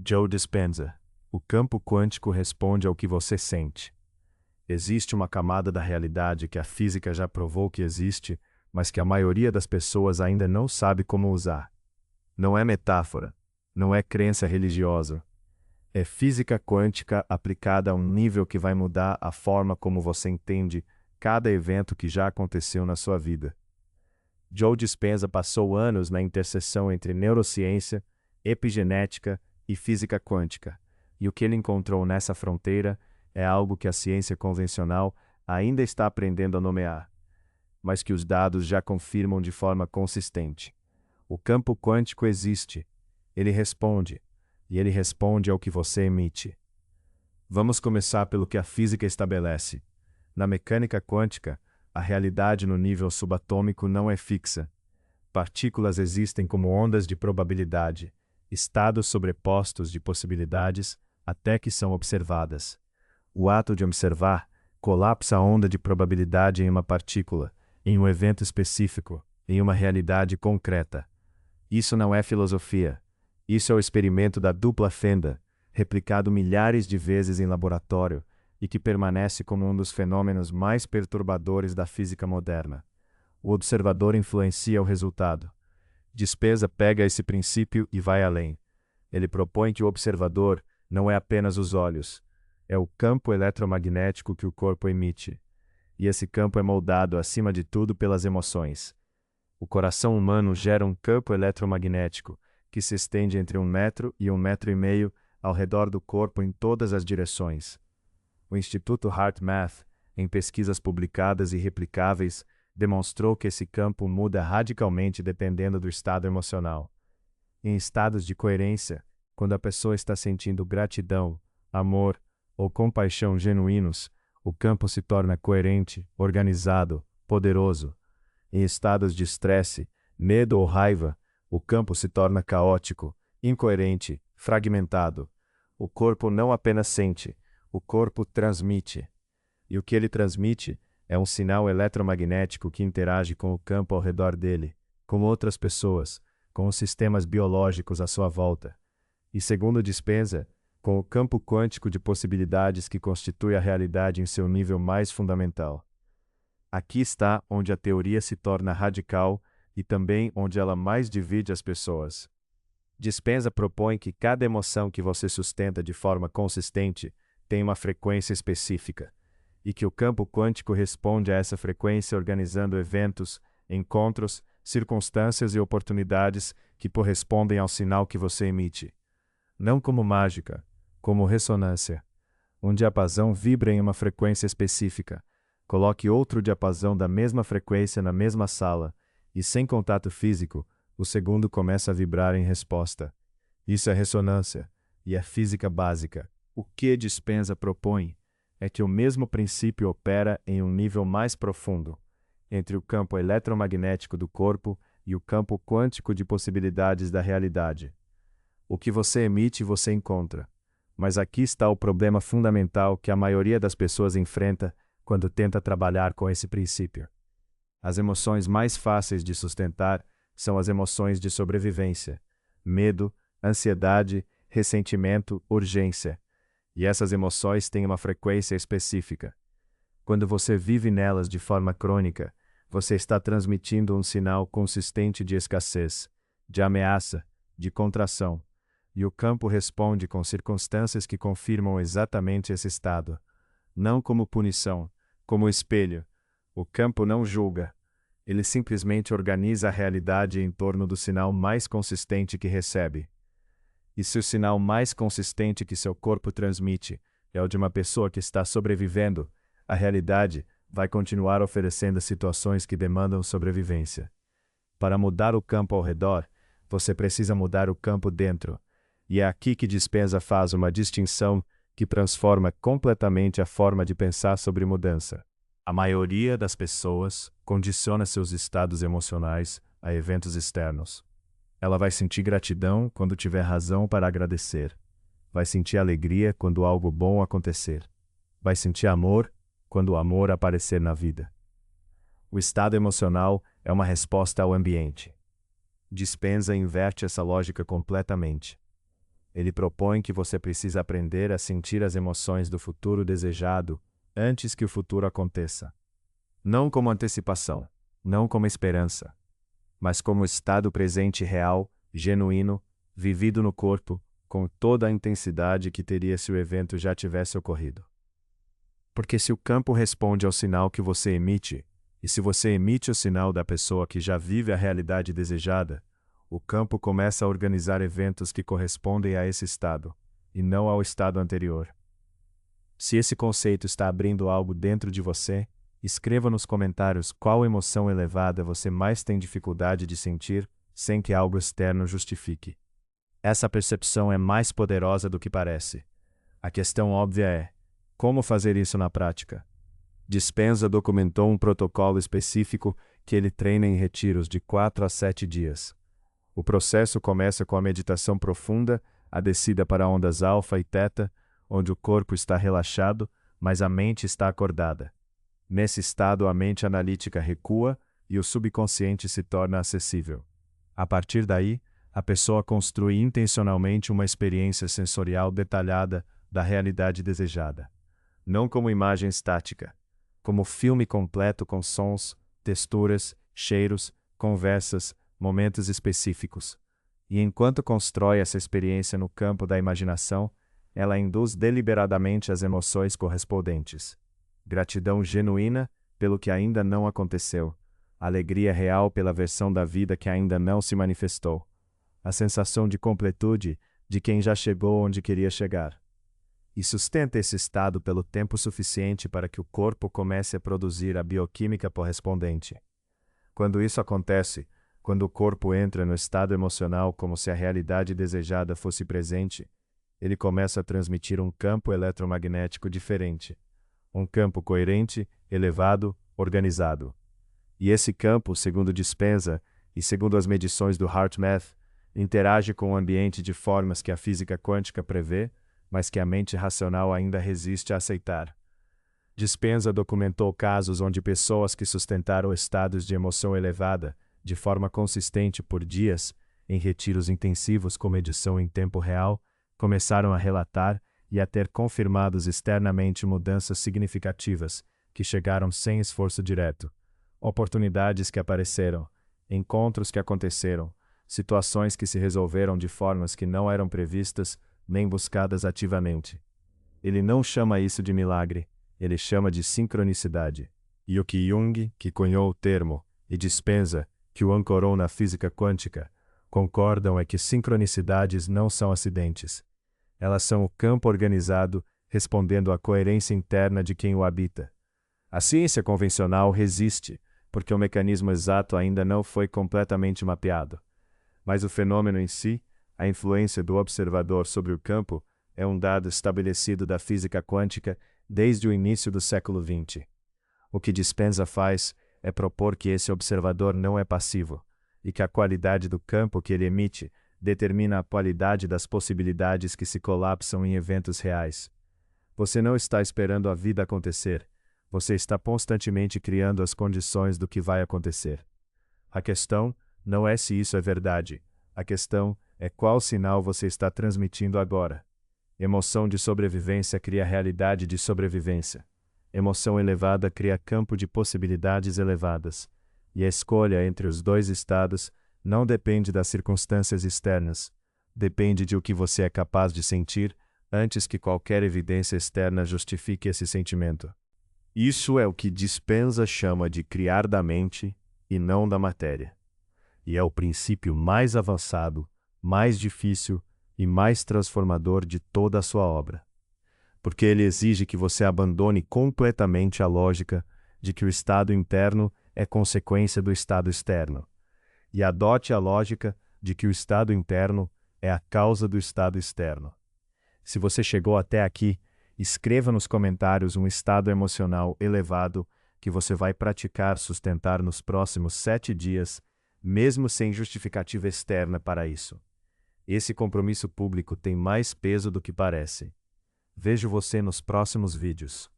Joe Dispenza. O campo quântico responde ao que você sente. Existe uma camada da realidade que a física já provou que existe, mas que a maioria das pessoas ainda não sabe como usar. Não é metáfora, não é crença religiosa. É física quântica aplicada a um nível que vai mudar a forma como você entende cada evento que já aconteceu na sua vida. Joe Dispenza passou anos na interseção entre neurociência, epigenética e física quântica, e o que ele encontrou nessa fronteira é algo que a ciência convencional ainda está aprendendo a nomear, mas que os dados já confirmam de forma consistente. O campo quântico existe, ele responde, e ele responde ao que você emite. Vamos começar pelo que a física estabelece. Na mecânica quântica, a realidade no nível subatômico não é fixa. Partículas existem como ondas de probabilidade, estados sobrepostos de possibilidades, até que são observadas. O ato de observar colapsa a onda de probabilidade em uma partícula, em um evento específico, em uma realidade concreta. Isso não é filosofia. Isso é o experimento da dupla fenda, replicado milhares de vezes em laboratório, e que permanece como um dos fenômenos mais perturbadores da física moderna. O observador influencia o resultado. Dispenza pega esse princípio e vai além. Ele propõe que o observador não é apenas os olhos, é o campo eletromagnético que o corpo emite. E esse campo é moldado, acima de tudo, pelas emoções. O coração humano gera um campo eletromagnético que se estende entre 1 metro e 1,5 metros ao redor do corpo em todas as direções. O Instituto HeartMath, em pesquisas publicadas e replicáveis, demonstrou que esse campo muda radicalmente dependendo do estado emocional. Em estados de coerência, quando a pessoa está sentindo gratidão, amor ou compaixão genuínos, o campo se torna coerente, organizado, poderoso. Em estados de estresse, medo ou raiva, o campo se torna caótico, incoerente, fragmentado. O corpo não apenas sente, o corpo transmite. E o que ele transmite é um sinal eletromagnético que interage com o campo ao redor dele, com outras pessoas, com os sistemas biológicos à sua volta. E segundo Dispenza, com o campo quântico de possibilidades que constitui a realidade em seu nível mais fundamental. Aqui está onde a teoria se torna radical e também onde ela mais divide as pessoas. Dispenza propõe que cada emoção que você sustenta de forma consistente tem uma frequência específica, e que o campo quântico responde a essa frequência organizando eventos, encontros, circunstâncias e oportunidades que correspondem ao sinal que você emite. Não como mágica, como ressonância. Um diapasão vibra em uma frequência específica. Coloque outro diapasão da mesma frequência na mesma sala, e sem contato físico, o segundo começa a vibrar em resposta. Isso é ressonância, e é física básica. O que Dispenza propõe é que o mesmo princípio opera em um nível mais profundo, entre o campo eletromagnético do corpo e o campo quântico de possibilidades da realidade. O que você emite, você encontra. Mas aqui está o problema fundamental que a maioria das pessoas enfrenta quando tenta trabalhar com esse princípio. As emoções mais fáceis de sustentar são as emoções de sobrevivência, medo, ansiedade, ressentimento, urgência. E essas emoções têm uma frequência específica. Quando você vive nelas de forma crônica, você está transmitindo um sinal consistente de escassez, de ameaça, de contração. E o campo responde com circunstâncias que confirmam exatamente esse estado. Não como punição, como espelho. O campo não julga. Ele simplesmente organiza a realidade em torno do sinal mais consistente que recebe. E se o sinal mais consistente que seu corpo transmite é o de uma pessoa que está sobrevivendo, a realidade vai continuar oferecendo situações que demandam sobrevivência. Para mudar o campo ao redor, você precisa mudar o campo dentro. E é aqui que Dispenza faz uma distinção que transforma completamente a forma de pensar sobre mudança. A maioria das pessoas condiciona seus estados emocionais a eventos externos. Ela vai sentir gratidão quando tiver razão para agradecer. Vai sentir alegria quando algo bom acontecer. Vai sentir amor quando o amor aparecer na vida. O estado emocional é uma resposta ao ambiente. Dispenza inverte essa lógica completamente. Ele propõe que você precisa aprender a sentir as emoções do futuro desejado antes que o futuro aconteça. Não como antecipação, não como esperança, mas como estado presente real, genuíno, vivido no corpo, com toda a intensidade que teria se o evento já tivesse ocorrido. Porque se o campo responde ao sinal que você emite, e se você emite o sinal da pessoa que já vive a realidade desejada, o campo começa a organizar eventos que correspondem a esse estado, e não ao estado anterior. Se esse conceito está abrindo algo dentro de você, escreva nos comentários qual emoção elevada você mais tem dificuldade de sentir sem que algo externo justifique. Essa percepção é mais poderosa do que parece. A questão óbvia é: como fazer isso na prática? Dispenza documentou um protocolo específico que ele treina em retiros de 4 a 7 dias. O processo começa com a meditação profunda, a descida para ondas alfa e teta, onde o corpo está relaxado, mas a mente está acordada. Nesse estado, a mente analítica recua e o subconsciente se torna acessível. A partir daí, a pessoa construi intencionalmente uma experiência sensorial detalhada da realidade desejada. Não como imagem estática, como filme completo com sons, texturas, cheiros, conversas, momentos específicos. E enquanto constrói essa experiência no campo da imaginação, ela induz deliberadamente as emoções correspondentes. Gratidão genuína pelo que ainda não aconteceu, alegria real pela versão da vida que ainda não se manifestou, a sensação de completude de quem já chegou onde queria chegar. E sustenta esse estado pelo tempo suficiente para que o corpo comece a produzir a bioquímica correspondente. Quando isso acontece, quando o corpo entra no estado emocional como se a realidade desejada fosse presente, ele começa a transmitir um campo eletromagnético diferente. Um campo coerente, elevado, organizado. E esse campo, segundo Dispenza e segundo as medições do HeartMath, interage com o ambiente de formas que a física quântica prevê, mas que a mente racional ainda resiste a aceitar. Dispenza documentou casos onde pessoas que sustentaram estados de emoção elevada, de forma consistente por dias, em retiros intensivos com medição em tempo real, começaram a relatar e a ter confirmados externamente mudanças significativas, que chegaram sem esforço direto. Oportunidades que apareceram, encontros que aconteceram, situações que se resolveram de formas que não eram previstas nem buscadas ativamente. Ele não chama isso de milagre, ele chama de sincronicidade. E o que Jung, que cunhou o termo, e Dispenza, que o ancorou na física quântica, concordam é que sincronicidades não são acidentes. Elas são o campo organizado respondendo à coerência interna de quem o habita. A ciência convencional resiste, porque o mecanismo exato ainda não foi completamente mapeado. Mas o fenômeno em si, a influência do observador sobre o campo, é um dado estabelecido da física quântica desde o início do século XX. O que Dispenza faz é propor que esse observador não é passivo, e que a qualidade do campo que ele emite determina a qualidade das possibilidades que se colapsam em eventos reais. Você não está esperando a vida acontecer, você está constantemente criando as condições do que vai acontecer. A questão não é se isso é verdade, a questão é qual sinal você está transmitindo agora. Emoção de sobrevivência cria realidade de sobrevivência. Emoção elevada cria campo de possibilidades elevadas. E a escolha entre os dois estados não depende das circunstâncias externas, depende de o que você é capaz de sentir antes que qualquer evidência externa justifique esse sentimento. Isso é o que Dispenza chama de criar da mente e não da matéria. E é o princípio mais avançado, mais difícil e mais transformador de toda a sua obra. Porque ele exige que você abandone completamente a lógica de que o estado interno é consequência do estado externo, e adote a lógica de que o estado interno é a causa do estado externo. Se você chegou até aqui, escreva nos comentários um estado emocional elevado que você vai praticar sustentar nos próximos 7 dias, mesmo sem justificativa externa para isso. Esse compromisso público tem mais peso do que parece. Vejo você nos próximos vídeos.